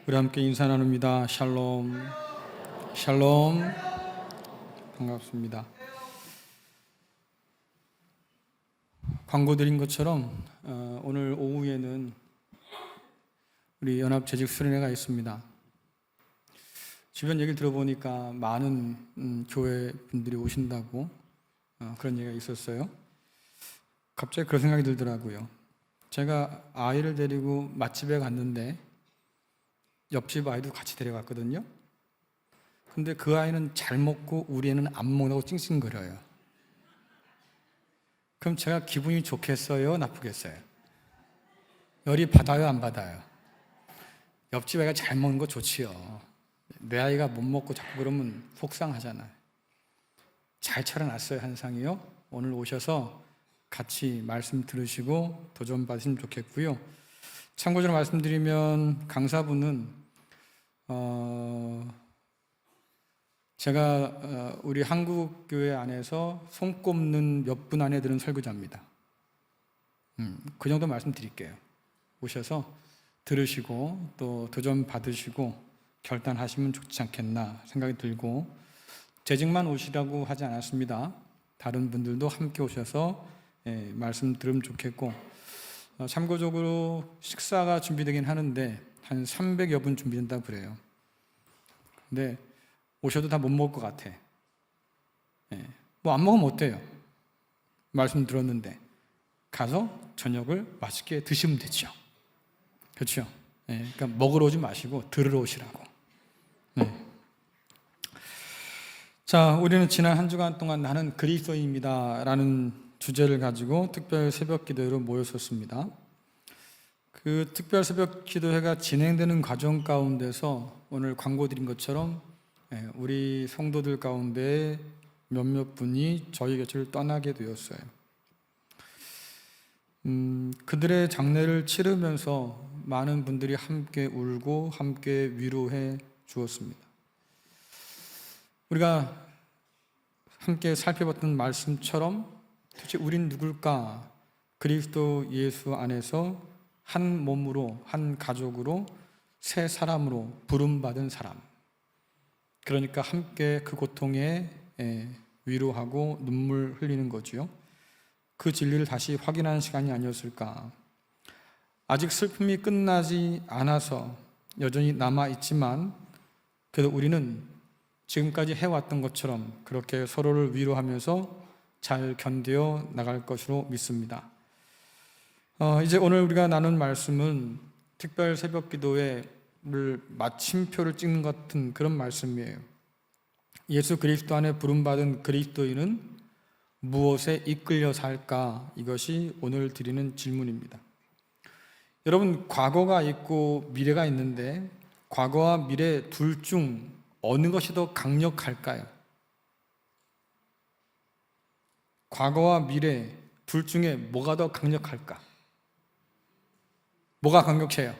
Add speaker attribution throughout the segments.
Speaker 1: 우리 함께 인사 나눕니다. 샬롬, 샬롬. 반갑습니다. 광고 드린 것처럼 오늘 오후에는 우리 연합재직 수련회가 있습니다. 주변 얘기를 들어보니까 많은 교회 분들이 오신다고 그런 얘기가 있었어요. 갑자기 그런 생각이 들더라고요. 제가 아이를 데리고 맛집에 갔는데 옆집 아이도 같이 데려갔거든요. 근데 그 아이는 잘 먹고 우리 애는 안 먹는다고 찡찡거려요. 그럼 제가 기분이 좋겠어요? 나쁘겠어요? 열이 받아요? 안 받아요? 옆집 아이가 잘 먹는 거 좋지요. 내 아이가 못 먹고 자꾸 그러면 속상하잖아요. 잘 차려놨어요, 한상이요. 오늘 오셔서 같이 말씀 들으시고 도전 받으시면 좋겠고요. 참고적으로 말씀드리면 강사분은 제가 우리 한국교회 안에서 손꼽는 몇 분 안에 드는 설교자입니다. 그 정도 말씀드릴게요. 오셔서 들으시고 또 도전 받으시고 결단하시면 좋지 않겠나 생각이 들고, 재직만 오시라고 하지 않았습니다. 다른 분들도 함께 오셔서 말씀 들으면 좋겠고, 참고적으로 식사가 준비되긴 하는데 한 300여 분 준비된다고 그래요. 근데 오셔도 다 못 먹을 것 같아. 뭐 안 먹으면 어때요? 말씀 들었는데 가서 저녁을 맛있게 드시면 되죠. 그렇죠? 그러니까 먹으러 오지 마시고 들으러 오시라고. 자, 우리는 지난 한 주간 동안 나는 그리스도인입니다 라는 주제를 가지고 특별 새벽 기도회로 모였었습니다. 그 특별 새벽 기도회가 진행되는 과정 가운데서 오늘 광고 드린 것처럼 우리 성도들 가운데 몇몇 분이 저희 곁을 떠나게 되었어요. 그들의 장례를 치르면서 많은 분들이 함께 울고 함께 위로해 주었습니다. 우리가 함께 살펴봤던 말씀처럼 도대체 우린 누굴까? 그리스도 예수 안에서 한 몸으로, 한 가족으로, 새 사람으로 부름받은 사람. 그러니까 함께 그 고통에 위로하고 눈물 흘리는 거지요. 그 진리를 다시 확인하는 시간이 아니었을까. 아직 슬픔이 끝나지 않아서 여전히 남아있지만 그래도 우리는 지금까지 해왔던 것처럼 그렇게 서로를 위로하면서 잘 견뎌 나갈 것으로 믿습니다. 이제 오늘 우리가 나눈 말씀은 특별 새벽 기도회를 마침표를 찍는 것 같은 그런 말씀이에요. 예수 그리스도 안에 부름받은 그리스도인은 무엇에 이끌려 살까? 이것이 오늘 드리는 질문입니다. 여러분, 과거가 있고 미래가 있는데 과거와 미래 둘 중 어느 것이 더 강력할까요? 과거와 미래 둘 중에 뭐가 더 강력할까? 뭐가 강력해요?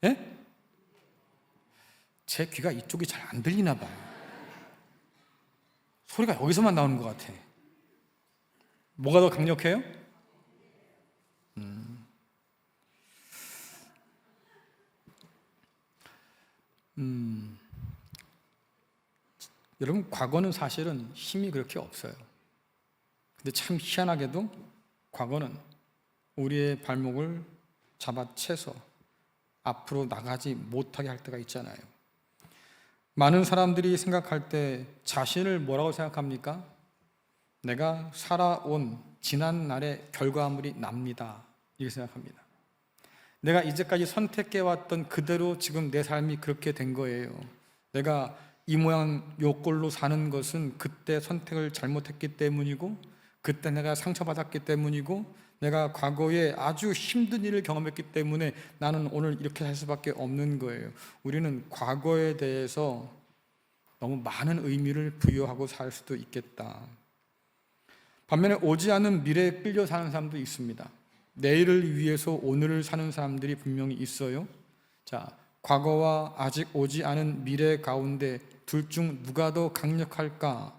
Speaker 1: 예? 제 귀가 이쪽이 잘 안 들리나 봐요. 소리가 여기서만 나오는 것 같아. 뭐가 더 강력해요? 여러분, 과거는 사실은 힘이 그렇게 없어요. 근데 참 희한하게도 과거는 우리의 발목을 잡아채서 앞으로 나가지 못하게 할 때가 있잖아요. 많은 사람들이 생각할 때 자신을 뭐라고 생각합니까? 내가 살아온 지난 날의 결과물이 납니다. 이렇게 생각합니다. 내가 이제까지 선택해왔던 그대로 지금 내 삶이 그렇게 된 거예요. 내가 이 모양 요 꼴로 사는 것은 그때 선택을 잘못했기 때문이고, 그때 내가 상처받았기 때문이고, 내가 과거에 아주 힘든 일을 경험했기 때문에 나는 오늘 이렇게 할 수밖에 없는 거예요. 우리는 과거에 대해서 너무 많은 의미를 부여하고 살 수도 있겠다. 반면에 오지 않은 미래에 끌려 사는 사람도 있습니다. 내일을 위해서 오늘을 사는 사람들이 분명히 있어요. 자, 과거와 아직 오지 않은 미래 가운데 둘 중 누가 더 강력할까?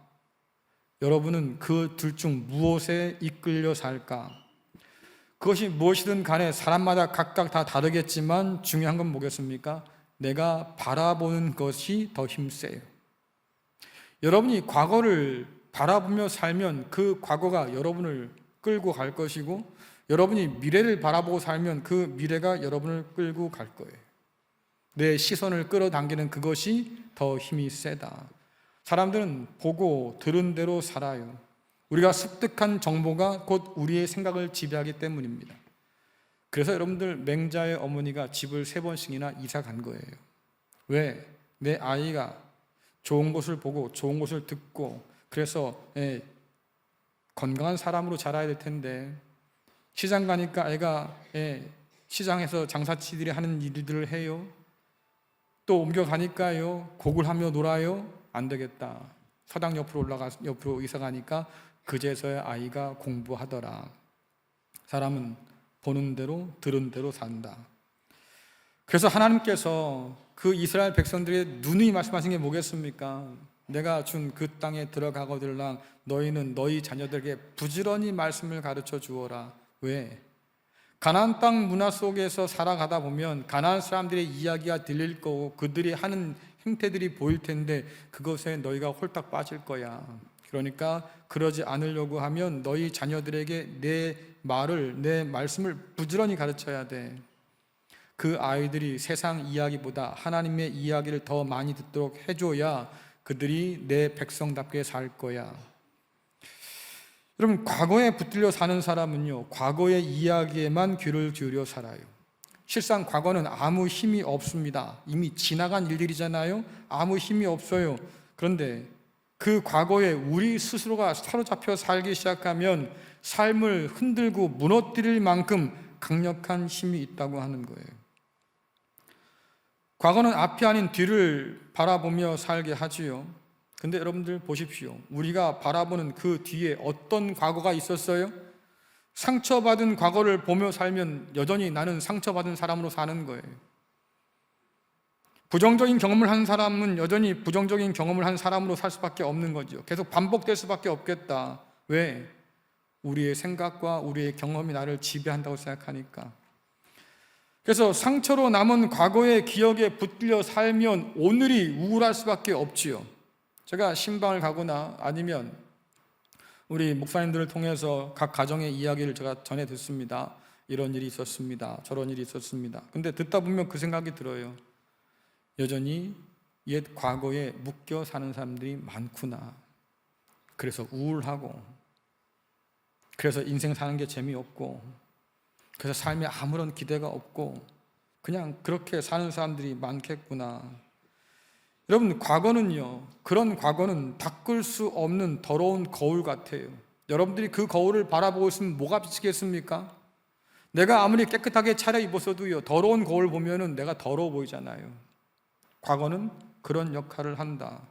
Speaker 1: 여러분은 그 둘 중 무엇에 이끌려 살까? 그것이 무엇이든 간에 사람마다 각각 다 다르겠지만 중요한 건 뭐겠습니까? 내가 바라보는 것이 더 힘세요. 여러분이 과거를 바라보며 살면 그 과거가 여러분을 끌고 갈 것이고, 여러분이 미래를 바라보고 살면 그 미래가 여러분을 끌고 갈 거예요. 내 시선을 끌어당기는 그것이 더 힘이 세다. 사람들은 보고 들은 대로 살아요. 우리가 습득한 정보가 곧 우리의 생각을 지배하기 때문입니다. 그래서 여러분들, 맹자의 어머니가 집을 3번씩이나 이사 간 거예요. 왜? 내 아이가 좋은 것을 보고 좋은 것을 듣고, 그래서 건강한 사람으로 자라야 될 텐데, 시장 가니까 애가 시장에서 장사치들이 하는 일들을 해요. 또 옮겨가니까요, 곡을 하며 놀아요. 안 되겠다. 서당 옆으로 이사 가니까 그제서야 아이가 공부하더라. 사람은 보는 대로 들은 대로 산다. 그래서 하나님께서 그 이스라엘 백성들의 누누이 말씀하신 게 뭐겠습니까? 내가 준 그 땅에 들어가거들랑 너희는 너희 자녀들에게 부지런히 말씀을 가르쳐 주어라. 왜? 가나안 땅 문화 속에서 살아가다 보면 가나안 사람들의 이야기가 들릴 거고 그들이 하는 행태들이 보일 텐데 그것에 너희가 홀딱 빠질 거야. 그러니까 그러지 않으려고 하면 너희 자녀들에게 내 말씀을 부지런히 가르쳐야 돼. 그 아이들이 세상 이야기보다 하나님의 이야기를 더 많이 듣도록 해줘야 그들이 내 백성답게 살 거야. 여러분, 과거에 붙들려 사는 사람은요, 과거의 이야기에만 귀를 기울여 살아요. 실상 과거는 아무 힘이 없습니다. 이미 지나간 일들이잖아요. 아무 힘이 없어요. 그런데 그 과거에 우리 스스로가 사로잡혀 살기 시작하면 삶을 흔들고 무너뜨릴 만큼 강력한 힘이 있다고 하는 거예요. 과거는 앞이 아닌 뒤를 바라보며 살게 하지요. 근데 여러분들 보십시오. 우리가 바라보는 그 뒤에 어떤 과거가 있었어요? 상처받은 과거를 보며 살면 여전히 나는 상처받은 사람으로 사는 거예요. 부정적인 경험을 한 사람은 여전히 부정적인 경험을 한 사람으로 살 수밖에 없는 거죠. 계속 반복될 수밖에 없겠다. 왜? 우리의 생각과 우리의 경험이 나를 지배한다고 생각하니까. 그래서 상처로 남은 과거의 기억에 붙들려 살면 오늘이 우울할 수밖에 없지요. 제가 신방을 가거나 아니면 우리 목사님들을 통해서 각 가정의 이야기를 제가 전해 듣습니다. 이런 일이 있었습니다. 저런 일이 있었습니다. 근데 듣다 보면 그 생각이 들어요. 여전히 옛 과거에 묶여 사는 사람들이 많구나. 그래서 우울하고, 그래서 인생 사는 게 재미없고, 그래서 삶에 아무런 기대가 없고 그냥 그렇게 사는 사람들이 많겠구나. 여러분, 과거는요, 그런 과거는 닦을 수 없는 더러운 거울 같아요. 여러분들이 그 거울을 바라보고 있으면 뭐가 비치겠습니까? 내가 아무리 깨끗하게 차려입었어도요, 더러운 거울 보면은 내가 더러워 보이잖아요. 과거는 그런 역할을 한다.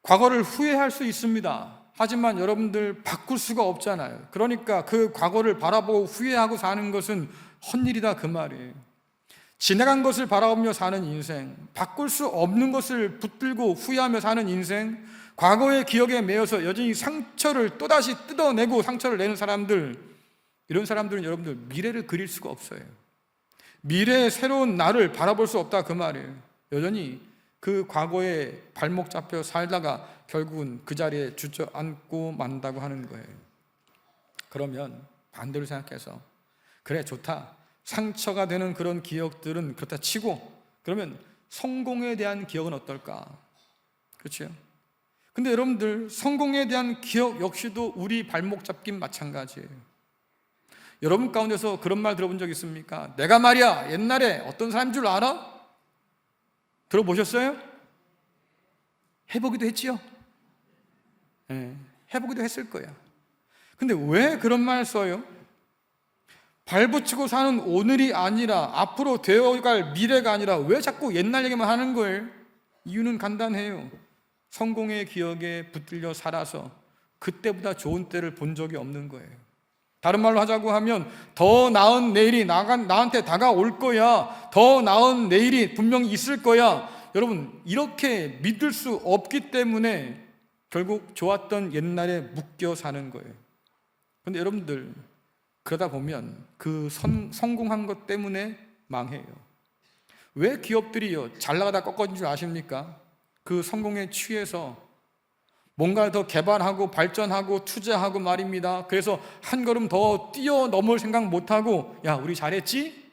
Speaker 1: 과거를 후회할 수 있습니다. 하지만 여러분들 바꿀 수가 없잖아요. 그러니까 그 과거를 바라보고 후회하고 사는 것은 헛일이다, 그 말이에요. 지나간 것을 바라보며 사는 인생, 바꿀 수 없는 것을 붙들고 후회하며 사는 인생, 과거의 기억에 매여서 여전히 상처를 또다시 뜯어내고 상처를 내는 사람들, 이런 사람들은 여러분들 미래를 그릴 수가 없어요. 미래의 새로운 나를 바라볼 수 없다, 그 말이에요. 여전히 그 과거에 발목 잡혀 살다가 결국은 그 자리에 주저앉고 만다고 하는 거예요. 그러면 반대로 생각해서, 그래, 좋다, 상처가 되는 그런 기억들은 그렇다 치고, 그러면 성공에 대한 기억은 어떨까? 그렇죠? 근데 여러분들, 성공에 대한 기억 역시도 우리 발목 잡긴 마찬가지예요. 여러분 가운데서 그런 말 들어본 적 있습니까? 내가 말이야, 옛날에 어떤 사람인 줄 알아? 들어보셨어요? 해보기도 했지요? 네, 해보기도 했을 거야. 근데 왜 그런 말 써요? 발붙이고 사는 오늘이 아니라 앞으로 되어갈 미래가 아니라 왜 자꾸 옛날 얘기만 하는 거예요? 이유는 간단해요. 성공의 기억에 붙들려 살아서 그때보다 좋은 때를 본 적이 없는 거예요. 다른 말로 하자고 하면 더 나은 내일이 나한테 다가올 거야. 더 나은 내일이 분명히 있을 거야. 여러분, 이렇게 믿을 수 없기 때문에 결국 좋았던 옛날에 묶여 사는 거예요. 그런데 여러분들, 그러다 보면 그 성공한 것 때문에 망해요. 왜 기업들이요 잘 나가다 꺾어진 줄 아십니까? 그 성공에 취해서 뭔가 더 개발하고 발전하고 투자하고 말입니다. 그래서 한 걸음 더 뛰어넘을 생각 못하고, 야 우리 잘했지?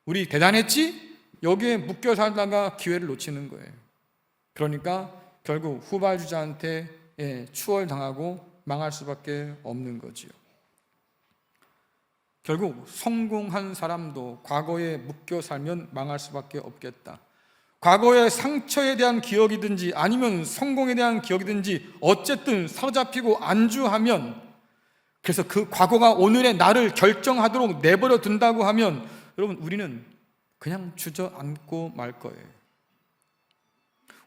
Speaker 1: 우리 대단했지? 여기에 묶여 살다가 기회를 놓치는 거예요. 그러니까 결국 후발주자한테 추월당하고 망할 수밖에 없는 거지요. 결국 성공한 사람도 과거에 묶여 살면 망할 수밖에 없겠다. 과거의 상처에 대한 기억이든지 아니면 성공에 대한 기억이든지 어쨌든 사로잡히고 안주하면, 그래서 그 과거가 오늘의 나를 결정하도록 내버려 둔다고 하면 여러분 우리는 그냥 주저앉고 말 거예요.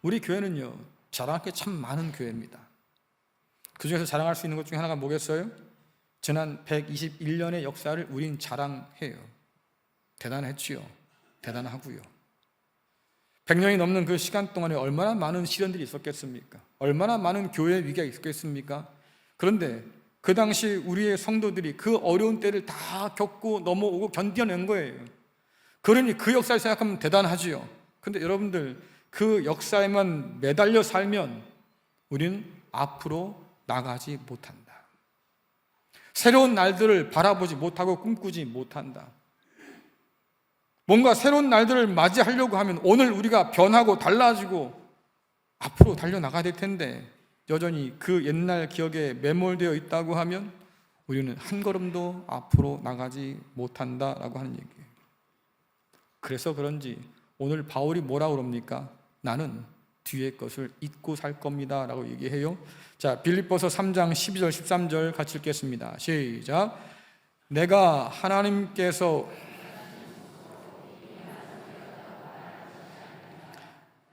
Speaker 1: 우리 교회는요 자랑할 게 참 많은 교회입니다. 그 중에서 자랑할 수 있는 것 중에 하나가 뭐겠어요? 지난 121년의 역사를 우린 자랑해요. 대단했지요. 대단하고요. 100년이 넘는 그 시간 동안에 얼마나 많은 시련들이 있었겠습니까? 얼마나 많은 교회 위기가 있었겠습니까? 그런데 그 당시 우리의 성도들이 그 어려운 때를 다 겪고 넘어오고 견뎌낸 거예요. 그러니 그 역사를 생각하면 대단하지요. 근데 여러분들 그 역사에만 매달려 살면 우리는 앞으로 나가지 못한다. 새로운 날들을 바라보지 못하고 꿈꾸지 못한다. 뭔가 새로운 날들을 맞이하려고 하면 오늘 우리가 변하고 달라지고 앞으로 달려나가야 될 텐데 여전히 그 옛날 기억에 매몰되어 있다고 하면 우리는 한 걸음도 앞으로 나가지 못한다라고 하는 얘기예요. 그래서 그런지 오늘 바울이 뭐라고 그럽니까? 나는 뒤의 것을 잊고 살 겁니다 라고 얘기해요. 자, 빌립보서 3장 12절 13절 같이 읽겠습니다. 시작. 내가 하나님께서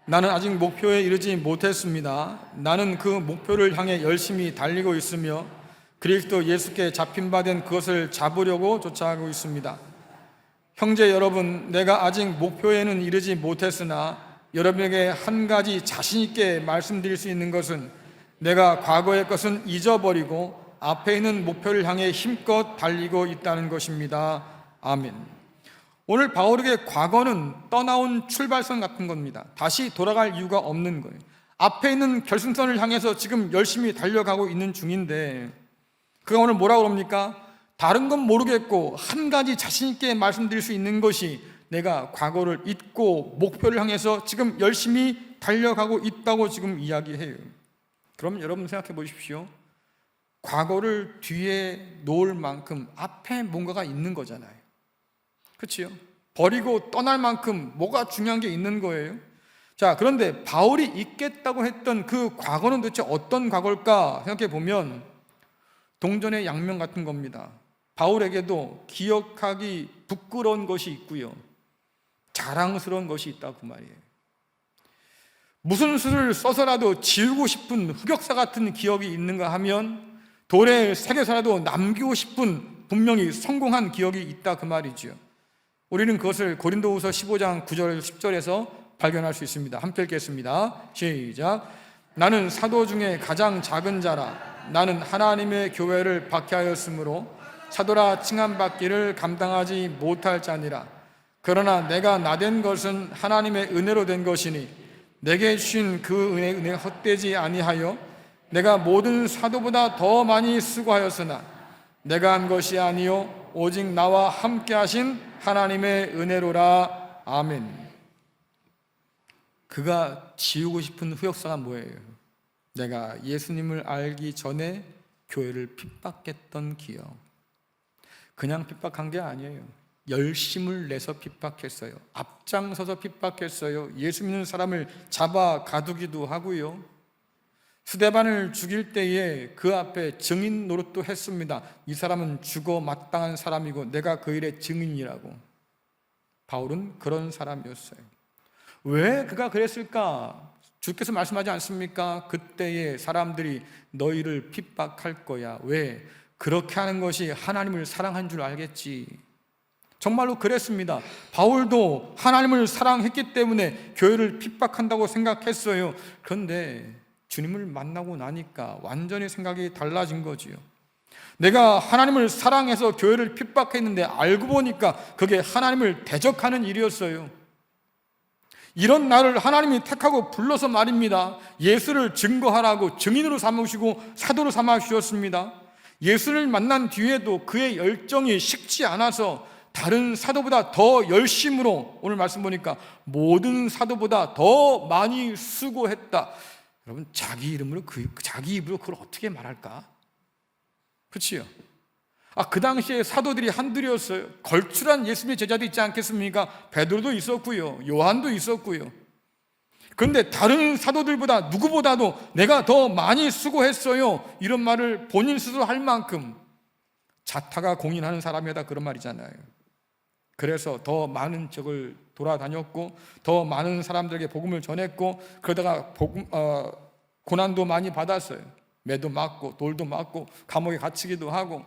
Speaker 1: 나는 아직 목표에 이르지 못했습니다. 나는 그 목표를 향해 열심히 달리고 있으며 그리스도 예수께 잡힌 바 된 그것을 잡으려고 쫓아가고 있습니다. 형제 여러분, 내가 아직 목표에는 이르지 못했으나 여러분에게 한 가지 자신 있게 말씀드릴 수 있는 것은 내가 과거의 것은 잊어버리고 앞에 있는 목표를 향해 힘껏 달리고 있다는 것입니다. 아멘. 오늘 바울에게 과거는 떠나온 출발선 같은 겁니다. 다시 돌아갈 이유가 없는 거예요. 앞에 있는 결승선을 향해서 지금 열심히 달려가고 있는 중인데 그가 오늘 뭐라고 그럽니까? 다른 건 모르겠고 한 가지 자신 있게 말씀드릴 수 있는 것이 내가 과거를 잊고 목표를 향해서 지금 열심히 달려가고 있다고 지금 이야기해요. 그럼 여러분 생각해 보십시오. 과거를 뒤에 놓을 만큼 앞에 뭔가가 있는 거잖아요. 그렇지요? 버리고 떠날 만큼 뭐가 중요한 게 있는 거예요. 자, 그런데 바울이 잊겠다고 했던 그 과거는 도대체 어떤 과거일까 생각해 보면 동전의 양면 같은 겁니다. 바울에게도 기억하기 부끄러운 것이 있고요, 자랑스러운 것이 있다고 말이에요. 무슨 수를 써서라도 지우고 싶은 흑역사 같은 기억이 있는가 하면 돌에 새겨서라도 남기고 싶은 분명히 성공한 기억이 있다 그 말이죠. 우리는 그것을 고린도후서 15장 9절 10절에서 발견할 수 있습니다. 함께 읽겠습니다. 시작. 나는 사도 중에 가장 작은 자라. 나는 하나님의 교회를 박해하였으므로 사도라 칭함받기를 감당하지 못할 자니라. 그러나 내가 나된 것은 하나님의 은혜로 된 것이니 내게 주신 그 은혜가 헛되지 아니하여 내가 모든 사도보다 더 많이 수고하였으나 내가 한 것이 아니요 오직 나와 함께 하신 하나님의 은혜로라. 아멘. 그가 지우고 싶은 흑역사가 뭐예요? 내가 예수님을 알기 전에 교회를 핍박했던 기억. 그냥 핍박한 게 아니에요. 열심을 내서 핍박했어요. 앞장서서 핍박했어요. 예수 믿는 사람을 잡아 가두기도 하고요. 스데반을 죽일 때에 그 앞에 증인 노릇도 했습니다. 이 사람은 죽어 마땅한 사람이고 내가 그 일의 증인이라고. 바울은 그런 사람이었어요. 왜 그가 그랬을까? 주께서 말씀하지 않습니까? 그때에 사람들이 너희를 핍박할 거야. 왜? 그렇게 하는 것이 하나님을 사랑한 줄 알겠지. 정말로 그랬습니다. 바울도 하나님을 사랑했기 때문에 교회를 핍박한다고 생각했어요. 그런데 주님을 만나고 나니까 완전히 생각이 달라진 거지요. 내가 하나님을 사랑해서 교회를 핍박했는데 알고 보니까 그게 하나님을 대적하는 일이었어요. 이런 나를 하나님이 택하고 불러서 말입니다. 예수를 증거하라고 증인으로 삼으시고 사도로 삼아 주셨습니다. 예수를 만난 뒤에도 그의 열정이 식지 않아서 다른 사도보다 더 열심으로, 오늘 말씀 보니까 모든 사도보다 더 많이 수고했다. 여러분, 자기 입으로 그걸 어떻게 말할까? 그렇지요? 그 당시에 사도들이 한둘이었어요. 걸출한 예수님의 제자도 있지 않겠습니까? 베드로도 있었고요, 요한도 있었고요. 그런데 다른 사도들보다 누구보다도 내가 더 많이 수고했어요, 이런 말을 본인 스스로 할 만큼 자타가 공인하는 사람이다, 그런 말이잖아요. 그래서 더 많은 적을 돌아다녔고 더 많은 사람들에게 복음을 전했고, 그러다가 고난도 많이 받았어요. 매도 맞고 돌도 맞고 감옥에 갇히기도 하고,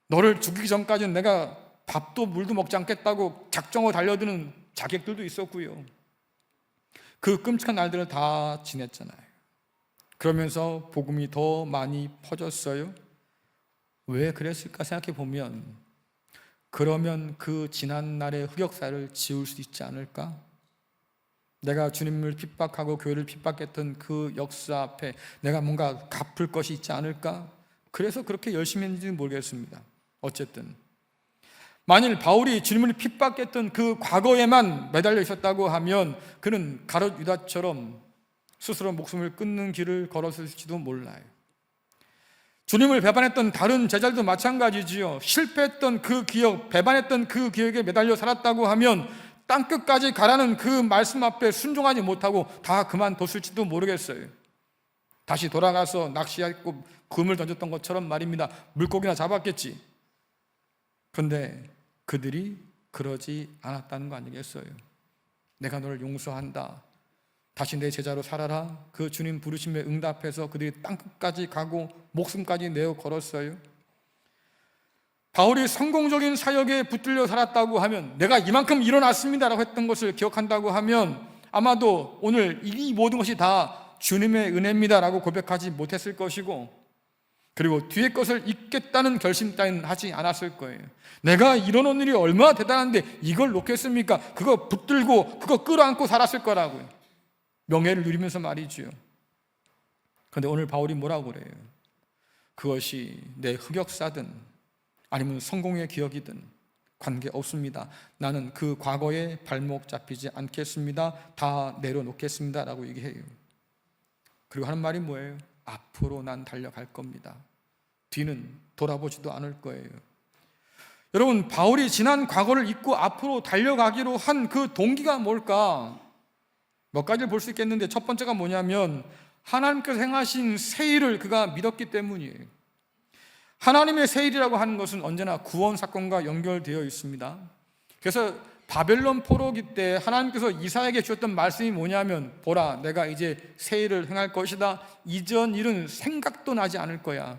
Speaker 1: 너를 죽이기 전까지는 내가 밥도 물도 먹지 않겠다고 작정하고 달려드는 자객들도 있었고요. 그 끔찍한 날들을 다 지냈잖아요. 그러면서 복음이 더 많이 퍼졌어요. 왜 그랬을까 생각해 보면, 그러면 그 지난 날의 흑역사를 지울 수 있지 않을까? 내가 주님을 핍박하고 교회를 핍박했던 그 역사 앞에 내가 뭔가 갚을 것이 있지 않을까? 그래서 그렇게 열심히 했는지는 모르겠습니다. 어쨌든 만일 바울이 주님을 핍박했던 그 과거에만 매달려 있었다고 하면 그는 가룟 유다처럼 스스로 목숨을 끊는 길을 걸었을지도 몰라요. 주님을 배반했던 다른 제자들도 마찬가지지요. 실패했던 그 기억, 배반했던 그 기억에 매달려 살았다고 하면 땅끝까지 가라는 그 말씀 앞에 순종하지 못하고 다 그만뒀을지도 모르겠어요. 다시 돌아가서 낚시하고 금을 던졌던 것처럼 말입니다. 물고기나 잡았겠지. 그런데 그들이 그러지 않았다는 거 아니겠어요? 내가 너를 용서한다, 다시 내 제자로 살아라, 그 주님 부르심에 응답해서 그들이 땅끝까지 가고 목숨까지 내어 걸었어요. 바울이 성공적인 사역에 붙들려 살았다고 하면, 내가 이만큼 일어났습니다라고 했던 것을 기억한다고 하면 아마도 오늘 이 모든 것이 다 주님의 은혜입니다라고 고백하지 못했을 것이고, 그리고 뒤에 것을 잊겠다는 결심 따위는 하지 않았을 거예요. 내가 이뤄놓은 일이 얼마나 대단한데 이걸 놓겠습니까? 그거 붙들고 그거 끌어안고 살았을 거라고요. 명예를 누리면서 말이죠. 그런데 오늘 바울이 뭐라고 그래요? 그것이 내 흑역사든 아니면 성공의 기억이든 관계없습니다. 나는 그 과거에 발목 잡히지 않겠습니다. 다 내려놓겠습니다 라고 얘기해요. 그리고 하는 말이 뭐예요? 앞으로 난 달려갈 겁니다. 뒤는 돌아보지도 않을 거예요. 여러분, 바울이 지난 과거를 잊고 앞으로 달려가기로 한 그 동기가 뭘까? 몇 가지를 볼 수 있겠는데, 첫 번째가 뭐냐면 하나님께서 행하신 새 일을 그가 믿었기 때문이에요. 하나님의 새 일이라고 하는 것은 언제나 구원 사건과 연결되어 있습니다. 그래서 바벨론 포로기 때 하나님께서 이사야에게 주셨던 말씀이 뭐냐면, 보라, 내가 이제 새 일을 행할 것이다. 이전 일은 생각도 나지 않을 거야.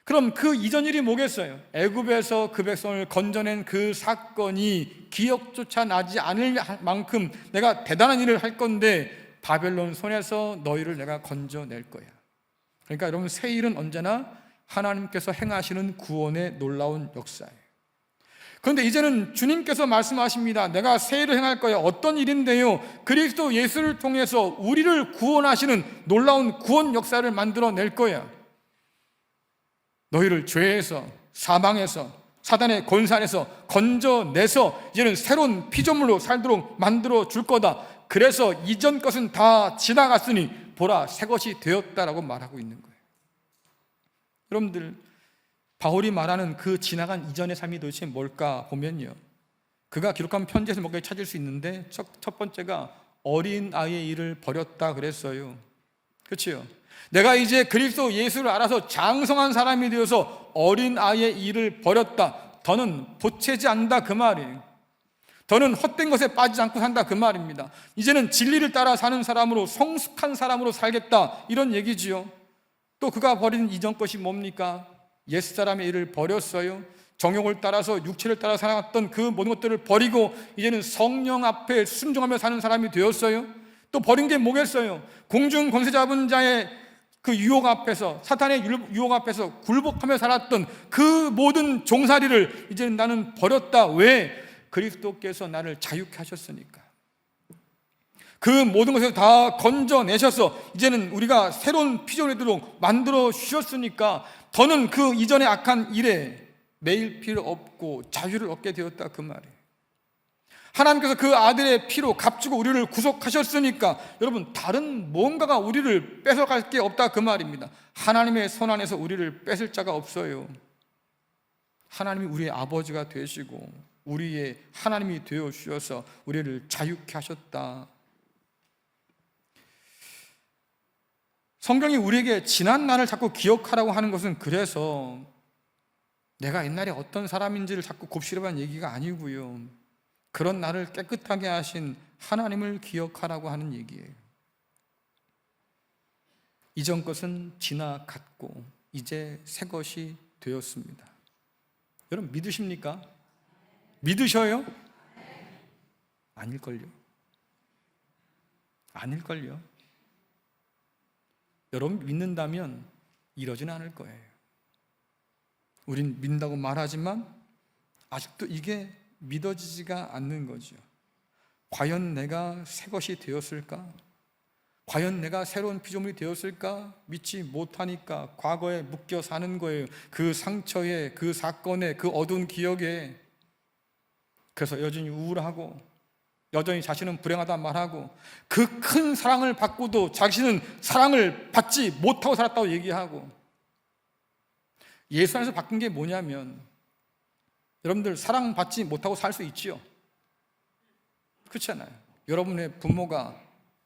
Speaker 1: 그럼 그 이전 일이 뭐겠어요? 애굽에서 그 백성을 건져낸 그 사건이 기억조차 나지 않을 만큼 내가 대단한 일을 할 건데, 바벨론 손에서 너희를 내가 건져낼 거야. 그러니까 여러분, 새 일은 언제나 하나님께서 행하시는 구원의 놀라운 역사예요. 그런데 이제는 주님께서 말씀하십니다. 내가 새 일을 행할 거야. 어떤 일인데요? 그리스도 예수를 통해서 우리를 구원하시는 놀라운 구원 역사를 만들어낼 거야. 너희를 죄에서, 사망에서, 사단의 권세 안에서 건져내서 이제는 새로운 피조물로 살도록 만들어 줄 거다. 그래서 이전 것은 다 지나갔으니 보라, 새 것이 되었다라고 말하고 있는 거예요. 여러분들, 바울이 말하는 그 지나간 이전의 삶이 도대체 뭘까 보면요, 그가 기록한 편지에서 몇 가지 찾을 수 있는데, 첫 번째가 어린 아이의 일을 버렸다 그랬어요. 그렇죠? 내가 이제 그리스도 예수를 알아서 장성한 사람이 되어서 어린 아이의 일을 버렸다. 더는 보채지 않는다, 그 말이에요. 더는 헛된 것에 빠지지 않고 산다, 그 말입니다. 이제는 진리를 따라 사는 사람으로, 성숙한 사람으로 살겠다, 이런 얘기지요. 또 그가 버린 이전 것이 뭡니까? 옛사람의 일을 버렸어요. 정욕을 따라서, 육체를 따라 살아갔던 그 모든 것들을 버리고 이제는 성령 앞에 순종하며 사는 사람이 되었어요. 또 버린 게 뭐겠어요? 공중 권세 잡은 자의 그 유혹 앞에서, 사탄의 유혹 앞에서 굴복하며 살았던 그 모든 종살이를 이제는 나는 버렸다. 왜? 그리스도께서 나를 자유케 하셨으니까. 그 모든 것을 다 건져내셔서 이제는 우리가 새로운 피조물이 되도록 만들어 주셨으니까 더는 그 이전의 악한 일에 매일 필요 없고 자유를 얻게 되었다, 그 말이에요. 하나님께서 그 아들의 피로 값주고 우리를 구속하셨으니까 여러분, 다른 뭔가가 우리를 뺏어갈 게 없다, 그 말입니다. 하나님의 손 안에서 우리를 뺏을 자가 없어요. 하나님이 우리의 아버지가 되시고 우리의 하나님이 되어 주셔서 우리를 자유케 하셨다. 성경이 우리에게 지난 날을 자꾸 기억하라고 하는 것은 그래서 내가 옛날에 어떤 사람인지를 자꾸 곱씹으라는 얘기가 아니고요, 그런 나를 깨끗하게 하신 하나님을 기억하라고 하는 얘기예요. 이전 것은 지나갔고 이제 새 것이 되었습니다. 여러분, 믿으십니까? 믿으셔요? 아닐걸요? 아닐걸요? 여러분 믿는다면 이러지는 않을 거예요. 우린 믿는다고 말하지만 아직도 이게 믿어지지가 않는 거죠. 과연 내가 새 것이 되었을까? 과연 내가 새로운 피조물이 되었을까? 믿지 못하니까 과거에 묶여 사는 거예요. 그 상처에, 그 사건에, 그 어두운 기억에. 그래서 여전히 우울하고 여전히 자신은 불행하다 말하고 그 큰 사랑을 받고도 자신은 사랑을 받지 못하고 살았다고 얘기하고. 예수 안에서 바뀐 게 뭐냐면, 여러분들 사랑받지 못하고 살 수 있지요? 그렇잖아요. 여러분의 부모가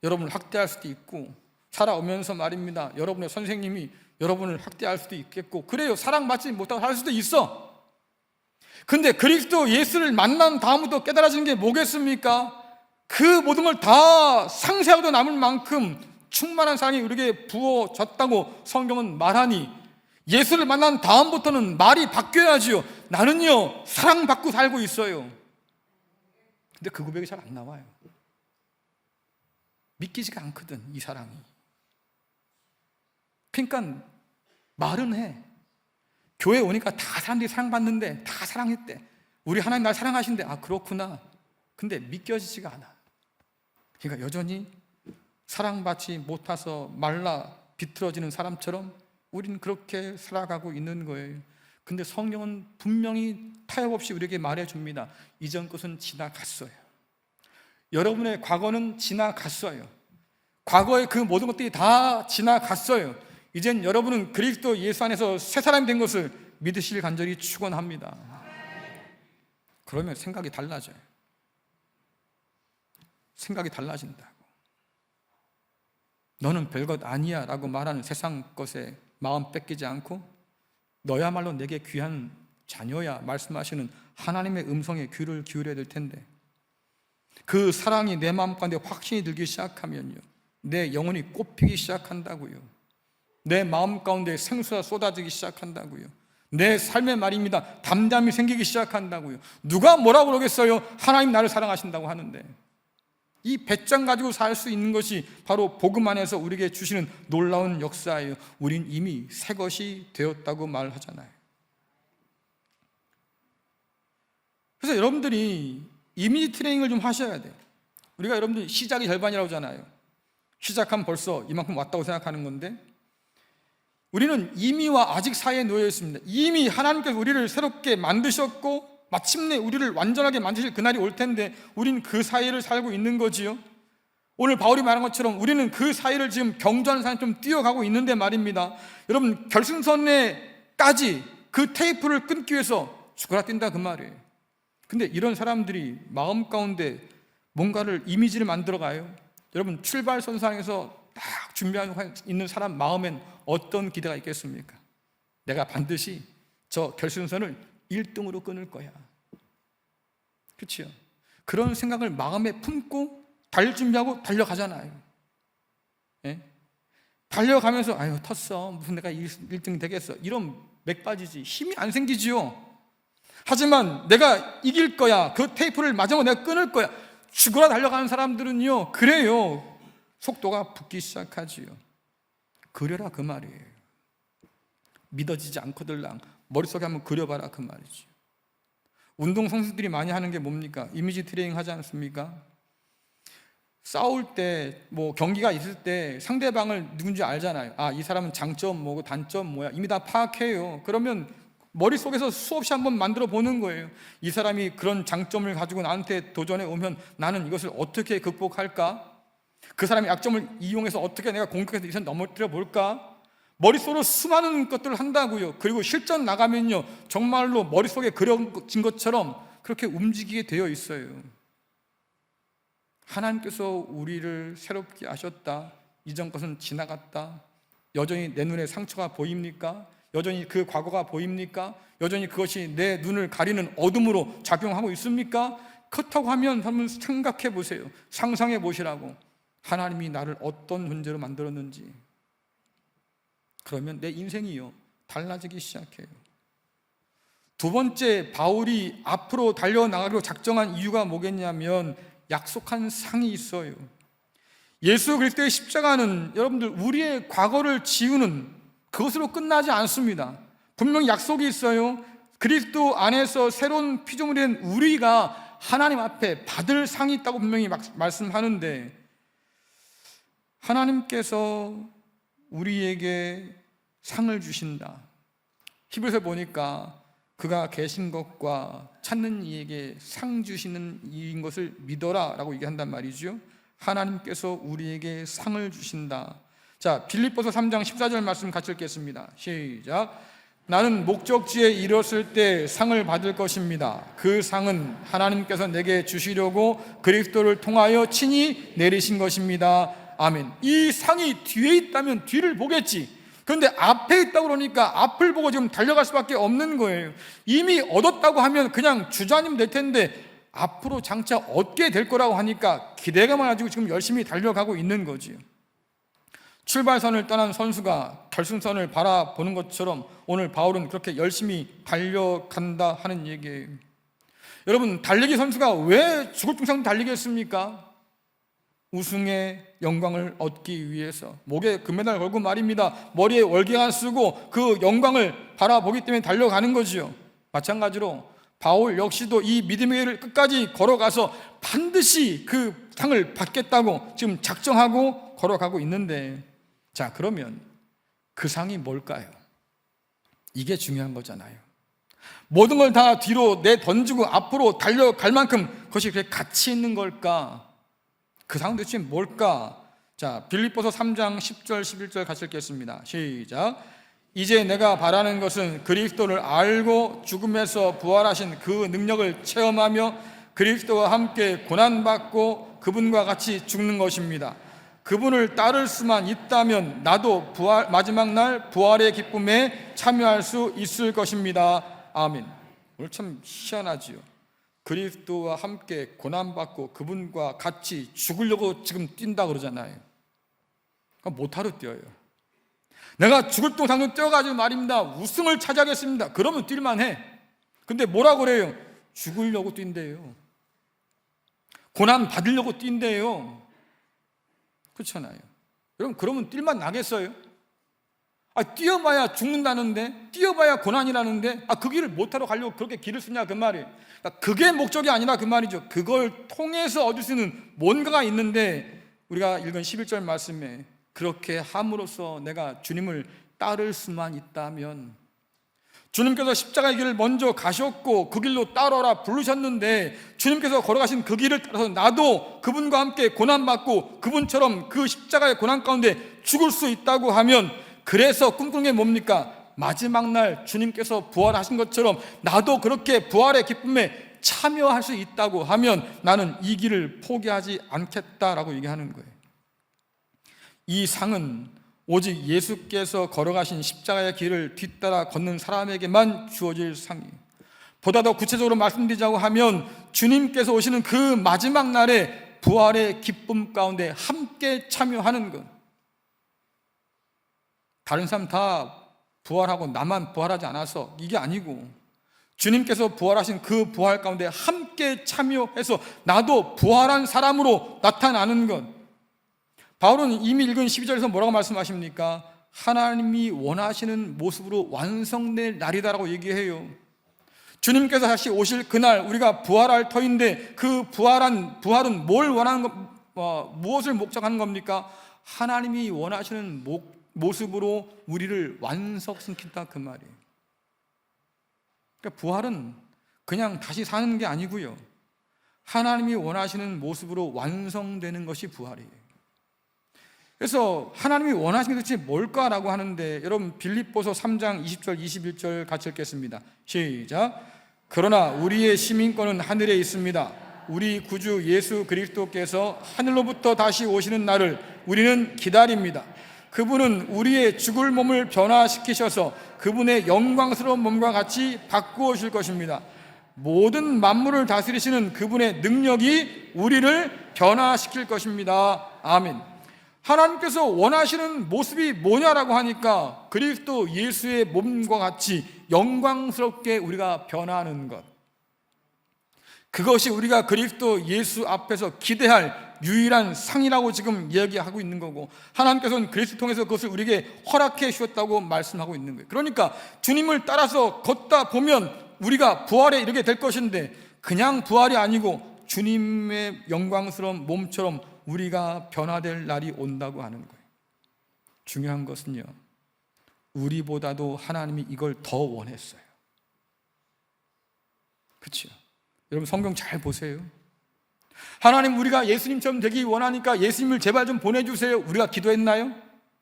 Speaker 1: 여러분을 학대할 수도 있고, 살아오면서 말입니다, 여러분의 선생님이 여러분을 학대할 수도 있겠고, 그래요. 사랑받지 못하고 살 수도 있어. 근데 그리스도 예수를 만난 다음부터 깨달아지는 게 뭐겠습니까? 그 모든 걸 다 상쇄하고도 남을 만큼 충만한 사랑이 우리에게 부어졌다고 성경은 말하니, 예수를 만난 다음부터는 말이 바뀌어야지요. 나는요, 사랑받고 살고 있어요. 근데 그 고백이 잘 안 나와요. 믿기지가 않거든, 이 사랑이. 그러니까 말은 해. 교회 오니까 다 사람들이 사랑받는데, 다 사랑했대. 우리 하나님 날 사랑하신대. 아, 그렇구나. 근데 믿겨지지가 않아. 그러니까 여전히 사랑받지 못해서 말라 비틀어지는 사람처럼 우리는 그렇게 살아가고 있는 거예요. 근데 성경은 분명히 타협 없이 우리에게 말해줍니다. 이전 것은 지나갔어요. 여러분의 과거는 지나갔어요. 과거의 그 모든 것들이 다 지나갔어요. 이젠 여러분은 그리스도 예수 안에서 새 사람이 된 것을 믿으실 간절히 축원합니다. 그러면 생각이 달라져요. 생각이 달라진다고. 너는 별것 아니야 라고 말하는 세상 것에 마음 뺏기지 않고 너야말로 내게 귀한 자녀야 말씀하시는 하나님의 음성에 귀를 기울여야 될 텐데, 그 사랑이 내 마음 가운데 확신이 들기 시작하면요, 내 영혼이 꽃피기 시작한다고요. 내 마음 가운데 생수가 쏟아지기 시작한다고요. 내 삶의 말입니다, 담담이 생기기 시작한다고요. 누가 뭐라고 그러겠어요? 하나님 나를 사랑하신다고 하는데. 이 배짱 가지고 살 수 있는 것이 바로 복음 안에서 우리에게 주시는 놀라운 역사예요. 우린 이미 새 것이 되었다고 말하잖아요. 그래서 여러분들이 이미지 트레이닝을 좀 하셔야 돼요. 우리가 여러분들이 시작이 절반이라고 하잖아요. 시작하면 벌써 이만큼 왔다고 생각하는 건데, 우리는 이미와 아직 사이에 놓여 있습니다. 이미 하나님께서 우리를 새롭게 만드셨고 마침내 우리를 완전하게 만드실 그날이 올 텐데, 우리는 그 사이를 살고 있는 거지요. 오늘 바울이 말한 것처럼 우리는 그 사이를 지금 경주하는 사람이 좀 뛰어가고 있는데 말입니다. 여러분, 결승선에까지 그 테이프를 끊기 위해서 죽어라 뛴다, 그 말이에요. 근데 이런 사람들이 마음 가운데 뭔가를 이미지를 만들어 가요. 여러분, 출발선상에서 딱 준비하고 있는 사람 마음엔 어떤 기대가 있겠습니까? 내가 반드시 저 결승선을 1등으로 끊을 거야. 그렇죠? 그런 생각을 마음에 품고 달릴 준비하고 달려가잖아요. 예? 달려가면서 아유 텄어, 무슨 내가 1등 되겠어, 이런 맥 빠지지, 힘이 안 생기지요. 하지만 내가 이길 거야, 그 테이프를 마지막으로 내가 끊을 거야, 죽어라 달려가는 사람들은요, 그래요, 속도가 붙기 시작하지요. 그려라 그 말이에요. 믿어지지 않거들랑 머릿속에 한번 그려봐라 그 말이죠. 운동선수들이 많이 하는 게 뭡니까? 이미지 트레이닝 하지 않습니까? 싸울 때, 경기가 있을 때 상대방을 누군지 알잖아요. 이 사람은 장점 뭐고 단점 뭐야, 이미 다 파악해요. 그러면 머릿속에서 수없이 한번 만들어 보는 거예요. 이 사람이 그런 장점을 가지고 나한테 도전해 오면 나는 이것을 어떻게 극복할까? 그 사람의 약점을 이용해서 어떻게 내가 공격해서 이선 넘어뜨려 볼까? 머릿속으로 수많은 것들을 한다고요. 그리고 실전 나가면요, 정말로 머릿속에 그려진 것처럼 그렇게 움직이게 되어 있어요. 하나님께서 우리를 새롭게 하셨다. 이전 것은 지나갔다. 여전히 내 눈에 상처가 보입니까? 여전히 그 과거가 보입니까? 여전히 그것이 내 눈을 가리는 어둠으로 작용하고 있습니까? 그렇다고 하면 한번 생각해 보세요. 상상해 보시라고. 하나님이 나를 어떤 존재로 만들었는지. 그러면 내 인생이요, 달라지기 시작해요. 두 번째, 바울이 앞으로 달려나가기로 작정한 이유가 뭐겠냐면 약속한 상이 있어요. 예수 그리스도의 십자가는 여러분들 우리의 과거를 지우는 그것으로 끝나지 않습니다. 분명히 약속이 있어요. 그리스도 안에서 새로운 피조물이 된 우리가 하나님 앞에 받을 상이 있다고 분명히 말씀하는데, 하나님께서 우리에게 상을 주신다. 히브리서 보니까 그가 계신 것과 찾는 이에게 상 주시는 이인 것을 믿어라 라고 얘기한단 말이죠. 하나님께서 우리에게 상을 주신다. 자, 빌립보서 3장 14절 말씀 같이 읽겠습니다. 시작. 나는 목적지에 이르렀을 때 상을 받을 것입니다. 그 상은 하나님께서 내게 주시려고 그리스도를 통하여 친히 내리신 것입니다. 아멘. 이 상이 뒤에 있다면 뒤를 보겠지. 그런데 앞에 있다고 그러니까 앞을 보고 지금 달려갈 수밖에 없는 거예요. 이미 얻었다고 하면 그냥 주저앉으면 될 텐데 앞으로 장차 얻게 될 거라고 하니까 기대감을 가지고 지금 열심히 달려가고 있는 거지요. 출발선을 떠난 선수가 결승선을 바라보는 것처럼 오늘 바울은 그렇게 열심히 달려간다 하는 얘기예요. 여러분, 달리기 선수가 왜 죽을 둥상 달리겠습니까? 우승의 영광을 얻기 위해서 목에 금메달 걸고 말입니다. 머리에 월계관 쓰고 그 영광을 바라보기 때문에 달려가는 거지요. 마찬가지로 바울 역시도 이 믿음의 길을 끝까지 걸어가서 반드시 그 상을 받겠다고 지금 작정하고 걸어가고 있는데, 자, 그러면 그 상이 뭘까요? 이게 중요한 거잖아요. 모든 걸 다 뒤로 내던지고 앞으로 달려갈 만큼 그것이 그렇게 가치 있는 걸까? 그 상은 도대체 뭘까? 자, 빌립보서 3장 10절 11절 같이 읽겠습니다. 시작. 이제 내가 바라는 것은 그리스도를 알고 죽음에서 부활하신 그 능력을 체험하며 그리스도와 함께 고난받고 그분과 같이 죽는 것입니다. 그분을 따를 수만 있다면 나도 마지막 날 부활의 기쁨에 참여할 수 있을 것입니다. 아멘. 오늘 참 희한하지요. 그리스도와 함께 고난받고 그분과 같이 죽으려고 지금 뛴다 그러잖아요. 못하러 뛰어요. 내가 죽을 동상도 뛰어가지고 말입니다. 우승을 차지하겠습니다. 그러면 뛸만 해. 근데 뭐라고 그래요? 죽으려고 뛴대요. 고난 받으려고 뛴대요. 그렇잖아요. 여러분, 그러면 뛸만 나겠어요? 뛰어봐야 죽는다는데, 뛰어봐야 고난이라는데, 그 길을 못하러 가려고 그렇게 길을 쓰냐 그 말이에요. 그게 목적이 아니라 그 말이죠. 그걸 통해서 얻을 수 있는 뭔가가 있는데, 우리가 읽은 11절 말씀에 그렇게 함으로써 내가 주님을 따를 수만 있다면, 주님께서 십자가의 길을 먼저 가셨고 그 길로 따라오라 부르셨는데 주님께서 걸어가신 그 길을 따라서 나도 그분과 함께 고난받고 그분처럼 그 십자가의 고난 가운데 죽을 수 있다고 하면, 그래서 꿈꾸는 게 뭡니까? 마지막 날 주님께서 부활하신 것처럼 나도 그렇게 부활의 기쁨에 참여할 수 있다고 하면 나는 이 길을 포기하지 않겠다라고 얘기하는 거예요. 이 상은 오직 예수께서 걸어가신 십자가의 길을 뒤따라 걷는 사람에게만 주어질 상이에요. 보다 더 구체적으로 말씀드리자고 하면 주님께서 오시는 그 마지막 날에 부활의 기쁨 가운데 함께 참여하는 것. 다른 사람 다 부활하고 나만 부활하지 않아서 이게 아니고, 주님께서 부활하신 그 부활 가운데 함께 참여해서 나도 부활한 사람으로 나타나는 것. 바울은 이미 읽은 12절에서 뭐라고 말씀하십니까? 하나님이 원하시는 모습으로 완성될 날이다라고 얘기해요. 주님께서 다시 오실 그날 우리가 부활할 터인데 그 부활은 뭘 원하는 무엇을 목적하는 겁니까? 하나님이 원하시는 모습으로 우리를 완성시킨다 그 말이에요. 그러니까 부활은 그냥 다시 사는 게 아니고요, 하나님이 원하시는 모습으로 완성되는 것이 부활이에요. 그래서 하나님이 원하시는 게 도대체 뭘까라고 하는데, 여러분 빌립보서 3장 20절 21절 같이 읽겠습니다. 시작. 그러나 우리의 시민권은 하늘에 있습니다. 우리 구주 예수 그리스도께서 하늘로부터 다시 오시는 날을 우리는 기다립니다. 그분은 우리의 죽을 몸을 변화시키셔서 그분의 영광스러운 몸과 같이 바꾸어 주실 것입니다. 모든 만물을 다스리시는 그분의 능력이 우리를 변화시킬 것입니다. 아멘. 하나님께서 원하시는 모습이 뭐냐라고 하니까 그리스도 예수의 몸과 같이 영광스럽게 우리가 변화하는 것, 그것이 우리가 그리스도 예수 앞에서 기대할 유일한 상이라고 지금 이야기하고 있는 거고, 하나님께서는 그리스도 통해서 그것을 우리에게 허락해 주셨다고 말씀하고 있는 거예요. 그러니까 주님을 따라서 걷다 보면 우리가 부활에 이르게 될 것인데, 그냥 부활이 아니고 주님의 영광스러운 몸처럼 우리가 변화될 날이 온다고 하는 거예요. 중요한 것은요, 우리보다도 하나님이 이걸 더 원했어요. 그렇죠? 여러분 성경 잘 보세요. 하나님, 우리가 예수님처럼 되기 원하니까 예수님을 제발 좀 보내주세요, 우리가 기도했나요?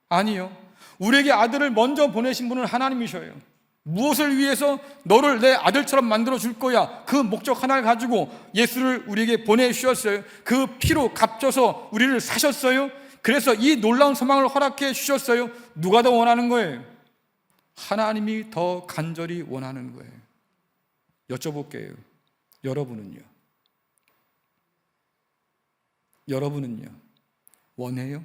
Speaker 1: 아니요. 우리에게 아들을 먼저 보내신 분은 하나님이셔요. 무엇을 위해서? 너를 내 아들처럼 만들어 줄 거야, 그 목적 하나를 가지고 예수를 우리에게 보내주셨어요. 그 피로 값져서 우리를 사셨어요. 그래서 이 놀라운 소망을 허락해 주셨어요. 누가 더 원하는 거예요? 하나님이 더 간절히 원하는 거예요. 여쭤볼게요. 여러분은요 원해요?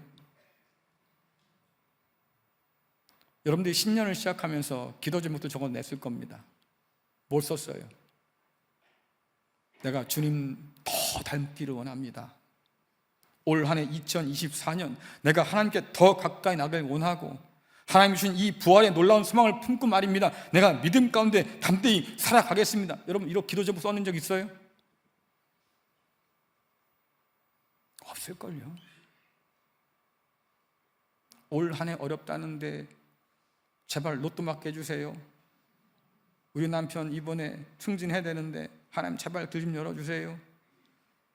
Speaker 1: 여러분들이 신년을 시작하면서 기도 제목도 적어냈을 겁니다. 뭘 썼어요? 내가 주님 더 닮기를 원합니다. 올 한 해 2024년 내가 하나님께 더 가까이 나가길 원하고, 하나님이 주신 이 부활의 놀라운 소망을 품고 말입니다, 내가 믿음 가운데 담대히 살아가겠습니다. 여러분 이렇게 기도 제목 써낸 적 있어요? 없을걸요. 올 한 해 어렵다는데 제발 로또 맞게 해주세요. 우리 남편 이번에 승진해야 되는데 하나님 제발 길 좀 열어주세요.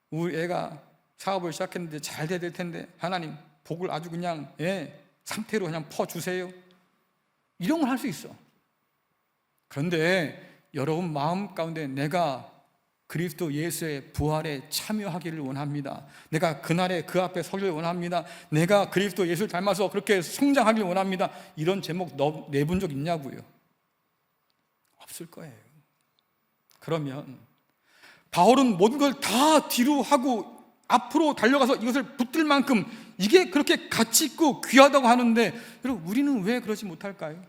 Speaker 1: 우리 애가 사업을 시작했는데 잘 돼야 될 텐데 하나님 복을 아주 그냥 상태로 그냥 퍼주세요. 이런 걸 할 수 있어. 그런데 여러분 마음 가운데 내가 그리스도 예수의 부활에 참여하기를 원합니다, 내가 그날에 그 앞에 서기를 원합니다, 내가 그리스도 예수를 닮아서 그렇게 성장하기를 원합니다, 이런 제목 내본 적 있냐고요? 없을 거예요. 그러면 바울은 모든 걸 다 뒤로 하고 앞으로 달려가서 이것을 붙들 만큼 이게 그렇게 가치 있고 귀하다고 하는데, 여러분 우리는 왜 그러지 못할까요?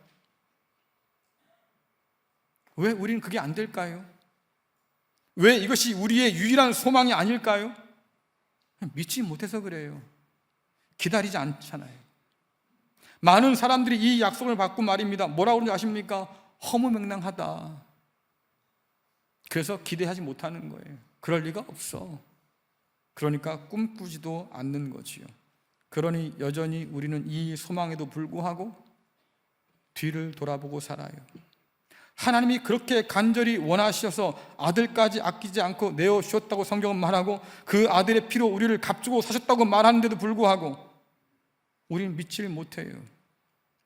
Speaker 1: 왜 우리는 그게 안 될까요? 왜 이것이 우리의 유일한 소망이 아닐까요? 믿지 못해서 그래요. 기다리지 않잖아요. 많은 사람들이 이 약속을 받고 말입니다, 뭐라고 그러는지 아십니까? 허무맹랑하다. 그래서 기대하지 못하는 거예요. 그럴 리가 없어. 그러니까 꿈꾸지도 않는 거지요. 그러니 여전히 우리는 이 소망에도 불구하고 뒤를 돌아보고 살아요. 하나님이 그렇게 간절히 원하셔서 아들까지 아끼지 않고 내어주셨다고 성경은 말하고, 그 아들의 피로 우리를 값주고 사셨다고 말하는데도 불구하고 우리는 믿지를 못해요.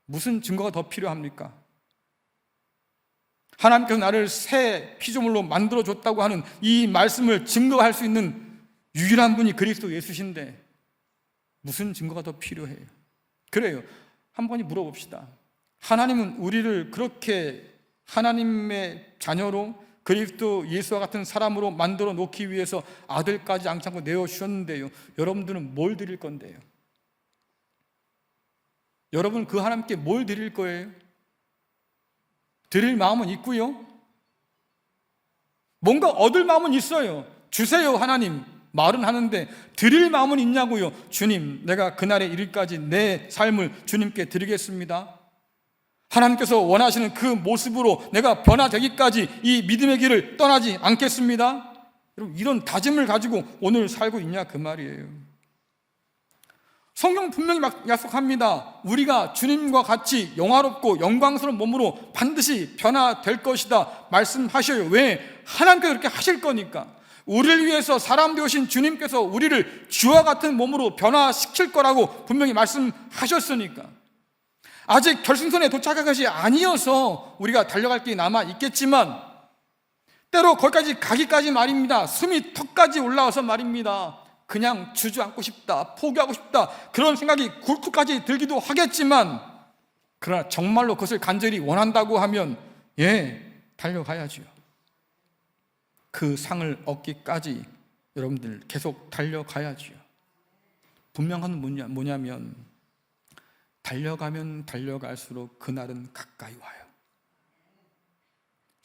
Speaker 1: 무슨 증거가 더 필요합니까? 하나님께서 나를 새 피조물로 만들어줬다고 하는 이 말씀을 증거할 수 있는 유일한 분이 그리스도 예수신데 무슨 증거가 더 필요해요? 그래요, 한번 물어봅시다. 하나님은 우리를 그렇게 하나님의 자녀로 그리스도 예수와 같은 사람으로 만들어 놓기 위해서 아들까지 앙창고 내어주셨는데요, 여러분들은 뭘 드릴 건데요? 여러분 그 하나님께 뭘 드릴 거예요? 드릴 마음은 있고요, 뭔가 얻을 마음은 있어요. 주세요 하나님, 말은 하는데 드릴 마음은 있냐고요. 주님, 내가 그날에 이르기까지 내 삶을 주님께 드리겠습니다. 하나님께서 원하시는 그 모습으로 내가 변화되기까지 이 믿음의 길을 떠나지 않겠습니다. 여러분, 이런 다짐을 가지고 오늘 살고 있냐 그 말이에요. 성경 분명히 약속합니다. 우리가 주님과 같이 영화롭고 영광스러운 몸으로 반드시 변화될 것이다 말씀하셔요. 왜? 하나님께서 그렇게 하실 거니까. 우리를 위해서 사람 되오신 주님께서 우리를 주와 같은 몸으로 변화시킬 거라고 분명히 말씀하셨으니까. 아직 결승선에 도착한 것이 아니어서 우리가 달려갈 게 남아 있겠지만 때로 거기까지 가기까지 말입니다. 숨이 턱까지 올라와서 말입니다. 그냥 주저앉고 싶다, 포기하고 싶다, 그런 생각이 굴뚝까지 들기도 하겠지만, 그러나 정말로 그것을 간절히 원한다고 하면 달려가야죠. 그 상을 얻기까지 여러분들 계속 달려가야죠. 분명한 건 뭐냐면 달려가면 달려갈수록 그날은 가까이 와요.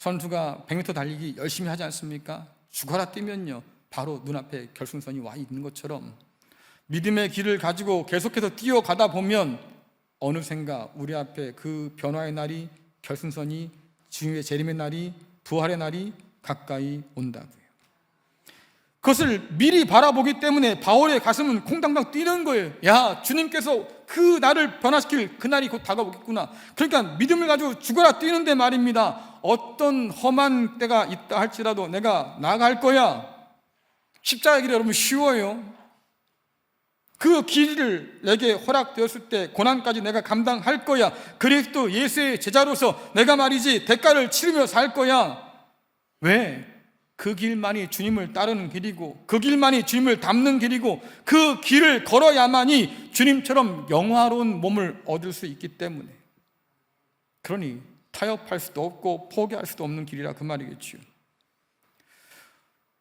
Speaker 1: 선수가 100m 달리기 열심히 하지 않습니까? 죽어라 뛰면요 바로 눈앞에 결승선이 와 있는 것처럼 믿음의 길을 가지고 계속해서 뛰어가다 보면 어느샌가 우리 앞에 그 변화의 날이, 결승선이, 주님의 재림의 날이, 부활의 날이 가까이 온다고요. 그것을 미리 바라보기 때문에 바울의 가슴은 콩당당 뛰는 거예요. 야, 주님께서 그 날을 변화시킬 그 날이 곧 다가오겠구나. 그러니까 믿음을 가지고 죽어라 뛰는데 말입니다. 어떤 험한 때가 있다 할지라도 내가 나아갈 거야. 십자가의 길이 여러분 쉬워요. 그 길을 내게 허락되었을 때 고난까지 내가 감당할 거야. 그리스도 예수의 제자로서 내가 말이지 대가를 치르며 살 거야. 왜? 그 길만이 주님을 따르는 길이고 그 길만이 주님을 닮는 길이고 그 길을 걸어야만이 주님처럼 영화로운 몸을 얻을 수 있기 때문에. 그러니 타협할 수도 없고 포기할 수도 없는 길이라 그 말이겠죠.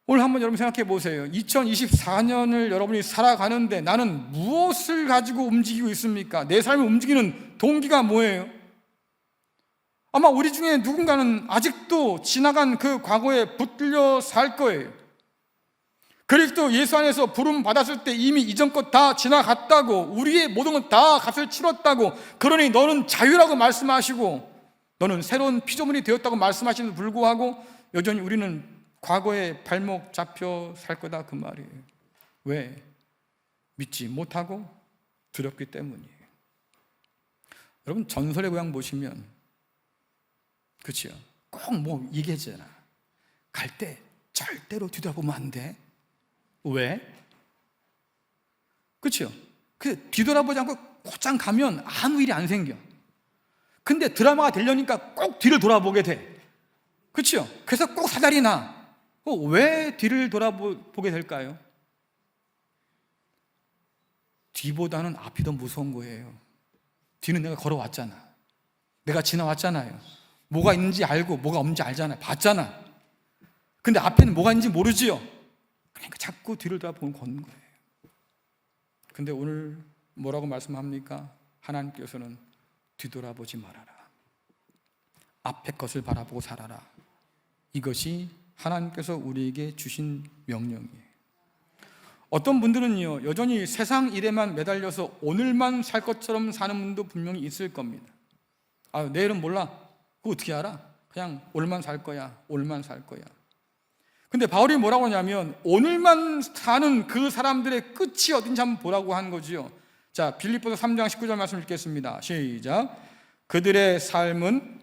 Speaker 1: 오늘 한번 여러분 생각해 보세요. 2024년을 여러분이 살아가는데 나는 무엇을 가지고 움직이고 있습니까? 내 삶을 움직이는 동기가 뭐예요? 아마 우리 중에 누군가는 아직도 지나간 그 과거에 붙들려 살 거예요. 그리스도 예수 안에서 부름 받았을 때 이미 이전 것 다 지나갔다고, 우리의 모든 건 다 값을 치렀다고, 그러니 너는 자유라고 말씀하시고 너는 새로운 피조물이 되었다고 말씀하시는데도 불구하고 여전히 우리는 과거에 발목 잡혀 살 거다 그 말이에요. 왜? 믿지 못하고 두렵기 때문이에요. 여러분 전설의 고향 보시면 그렇죠? 꼭 뭐 얘기하잖아. 갈 때 절대로 뒤돌아보면 안 돼. 왜? 그렇죠? 뒤돌아보지 않고 곧장 가면 아무 일이 안 생겨. 근데 드라마가 되려니까 꼭 뒤를 돌아보게 돼. 그렇죠? 그래서 꼭 사달이 나. 왜 뒤를 돌아보게 될까요? 뒤보다는 앞이 더 무서운 거예요. 뒤는 내가 걸어왔잖아. 내가 지나왔잖아요. 뭐가 있는지 알고 뭐가 없는지 알잖아요. 봤잖아. 근데 앞에는 뭐가 있는지 모르지요. 그러니까 자꾸 뒤를 돌아보고 걷는 거예요. 근데 오늘 뭐라고 말씀합니까? 하나님께서는 뒤돌아보지 말아라. 앞에 것을 바라보고 살아라. 이것이 하나님께서 우리에게 주신 명령이에요. 어떤 분들은요 여전히 세상 일에만 매달려서 오늘만 살 것처럼 사는 분도 분명히 있을 겁니다. 내일은 몰라. 그거 어떻게 알아? 그냥 오늘만 살 거야. 오늘만 살 거야. 근데 바울이 뭐라고 하냐면 오늘만 사는 그 사람들의 끝이 어딘지 한번 보라고 한 거지요. 자, 빌립보서 3장 19절 말씀 읽겠습니다. 시작. 그들의 삶은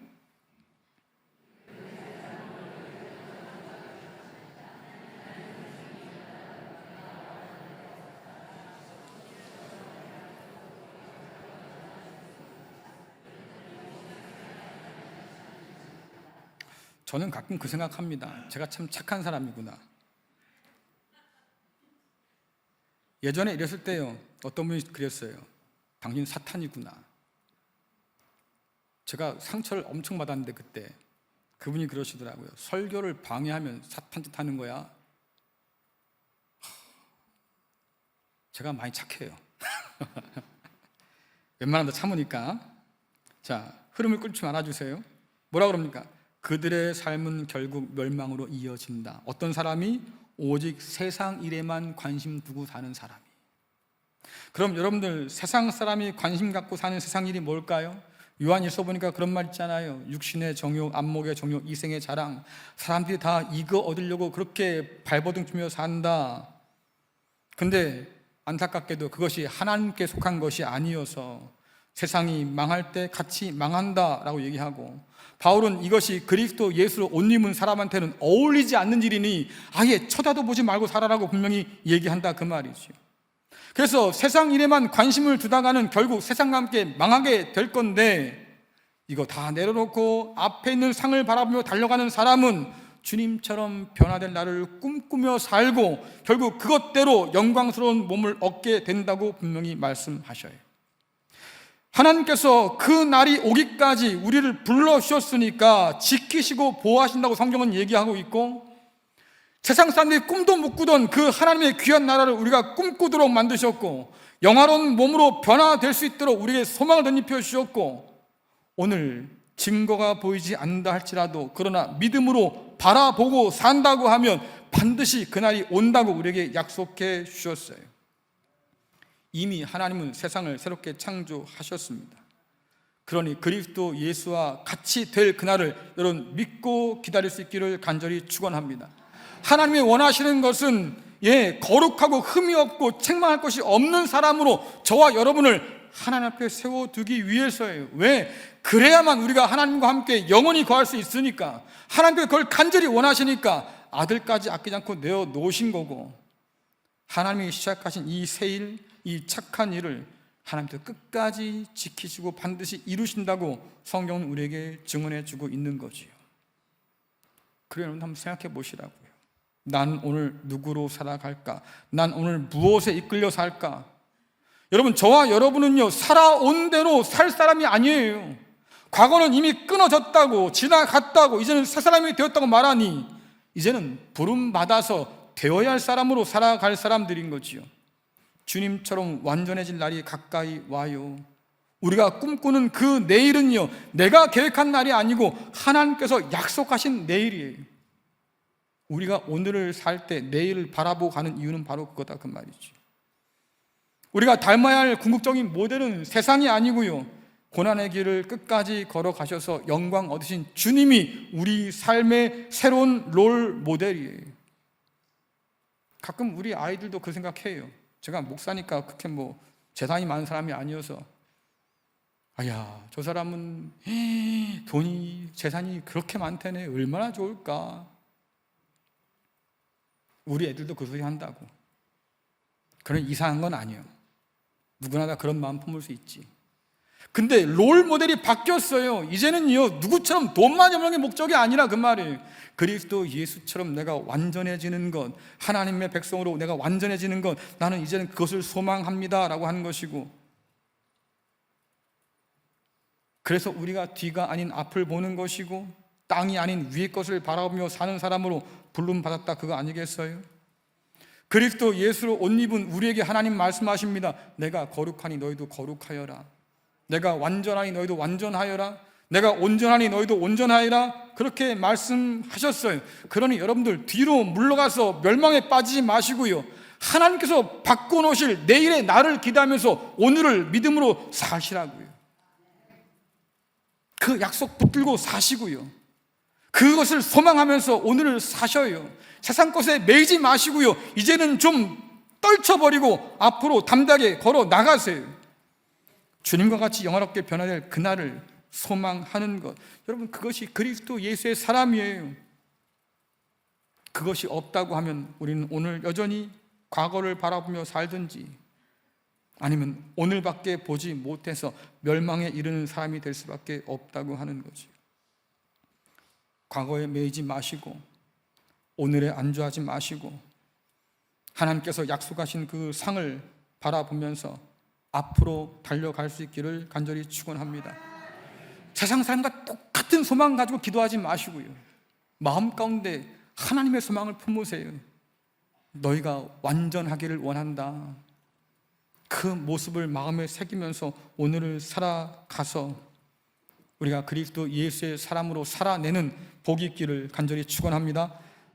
Speaker 1: 저는 가끔 그 생각합니다. 제가 참 착한 사람이구나. 예전에 이랬을 때요 어떤 분이 그랬어요. 당신 사탄이구나. 제가 상처를 엄청 받았는데 그때 그분이 그러시더라고요. 설교를 방해하면 사탄 짓 하는 거야. 제가 많이 착해요. 웬만하면 참으니까. 자, 흐름을 끊지 말아주세요. 뭐라 그럽니까? 그들의 삶은 결국 멸망으로 이어진다. 어떤 사람이? 오직 세상 일에만 관심 두고 사는 사람이. 그럼 여러분들, 세상 사람이 관심 갖고 사는 세상 일이 뭘까요? 요한일서 보니까 그런 말 있잖아요. 육신의 정욕, 안목의 정욕, 이생의 자랑. 사람들이 다 이거 얻으려고 그렇게 발버둥 치며 산다. 근데 안타깝게도 그것이 하나님께 속한 것이 아니어서 세상이 망할 때 같이 망한다라고 얘기하고, 바울은 이것이 그리스도 예수로 옷 입은 사람한테는 어울리지 않는 일이니 아예 쳐다도 보지 말고 살아라고 분명히 얘기한다, 그 말이죠. 그래서 세상 일에만 관심을 두다가는 결국 세상과 함께 망하게 될 건데, 이거 다 내려놓고 앞에 있는 상을 바라보며 달려가는 사람은 주님처럼 변화될 날을 꿈꾸며 살고 결국 그것대로 영광스러운 몸을 얻게 된다고 분명히 말씀하셔요. 하나님께서 그 날이 오기까지 우리를 불러주셨으니까 지키시고 보호하신다고 성경은 얘기하고 있고, 세상 사람들이 꿈도 못 꾸던 그 하나님의 귀한 나라를 우리가 꿈꾸도록 만드셨고, 영화로운 몸으로 변화될 수 있도록 우리에게 소망을 덧입혀 주셨고, 오늘 증거가 보이지 않는다 할지라도 그러나 믿음으로 바라보고 산다고 하면 반드시 그날이 온다고 우리에게 약속해 주셨어요. 이미 하나님은 세상을 새롭게 창조하셨습니다. 그러니 그리스도 예수와 같이 될 그날을 여러분 믿고 기다릴 수 있기를 간절히 축원합니다. 하나님이 원하시는 것은 거룩하고 흠이 없고 책망할 것이 없는 사람으로 저와 여러분을 하나님 앞에 세워두기 위해서예요. 왜? 그래야만 우리가 하나님과 함께 영원히 거할 수 있으니까, 하나님께서 그걸 간절히 원하시니까 아들까지 아끼지 않고 내어놓으신 거고, 하나님이 시작하신 이 새 일, 이 착한 일을 하나님께서 끝까지 지키시고 반드시 이루신다고 성경은 우리에게 증언해 주고 있는 거지요. 그래, 여러분 한번 생각해 보시라고요. 난 오늘 누구로 살아갈까? 난 오늘 무엇에 이끌려 살까? 여러분, 저와 여러분은요, 살아온 대로 살 사람이 아니에요. 과거는 이미 끊어졌다고, 지나갔다고, 이제는 새 사람이 되었다고 말하니 이제는 부름받아서 되어야 할 사람으로 살아갈 사람들인 거지요. 주님처럼 완전해질 날이 가까이 와요. 우리가 꿈꾸는 그 내일은요, 내가 계획한 날이 아니고 하나님께서 약속하신 내일이에요. 우리가 오늘을 살 때 내일을 바라보고 가는 이유는 바로 그거다, 그 말이죠. 우리가 닮아야 할 궁극적인 모델은 세상이 아니고요, 고난의 길을 끝까지 걸어가셔서 영광 얻으신 주님이 우리 삶의 새로운 롤 모델이에요. 가끔 우리 아이들도 그 생각해요. 제가 목사니까 그렇게 재산이 많은 사람이 아니어서, 아야, 저 사람은 돈이, 재산이 그렇게 많다네, 얼마나 좋을까. 우리 애들도 그 소리 한다고. 그런 이상한 건 아니에요. 누구나 다 그런 마음 품을 수 있지. 근데 롤 모델이 바뀌었어요. 이제는요, 누구처럼 돈만 버는 게 목적이 아니라 그 말이에요. 그리스도 예수처럼 내가 완전해지는 것, 하나님의 백성으로 내가 완전해지는 것, 나는 이제는 그것을 소망합니다 라고 하는 것이고, 그래서 우리가 뒤가 아닌 앞을 보는 것이고 땅이 아닌 위의 것을 바라보며 사는 사람으로 부름받았다, 그거 아니겠어요? 그리스도 예수로 옷 입은 우리에게 하나님 말씀하십니다. 내가 거룩하니 너희도 거룩하여라. 내가 완전하니 너희도 완전하여라. 내가 온전하니 너희도 온전하여라. 그렇게 말씀하셨어요. 그러니 여러분들 뒤로 물러가서 멸망에 빠지지 마시고요, 하나님께서 바꿔놓으실 내일의 날을 기대하면서 오늘을 믿음으로 사시라고요. 그 약속 붙들고 사시고요, 그것을 소망하면서 오늘을 사셔요. 세상 것에 매이지 마시고요, 이제는 좀 떨쳐버리고 앞으로 담대하게 걸어 나가세요. 주님과 같이 영화롭게 변화될 그날을 소망하는 것, 여러분 그것이 그리스도 예수의 사람이에요. 그것이 없다고 하면 우리는 오늘 여전히 과거를 바라보며 살든지 아니면 오늘밖에 보지 못해서 멸망에 이르는 사람이 될 수밖에 없다고 하는 거죠. 과거에 매이지 마시고 오늘에 안주하지 마시고 하나님께서 약속하신 그 상을 바라보면서 앞으로 달려갈 수 있기를 간절히 축원합니다. 세상 사람과 똑같은 소망 가지고 기도하지 마시고요, 마음 가운데 하나님의 소망을 품으세요. 너희가 완전하기를 원한다. 그 모습을 마음에 새기면서 오늘을 살아가서 우리가 그리스도 예수의 사람으로 살아내는 복이 있기를 간절히 축원합니다.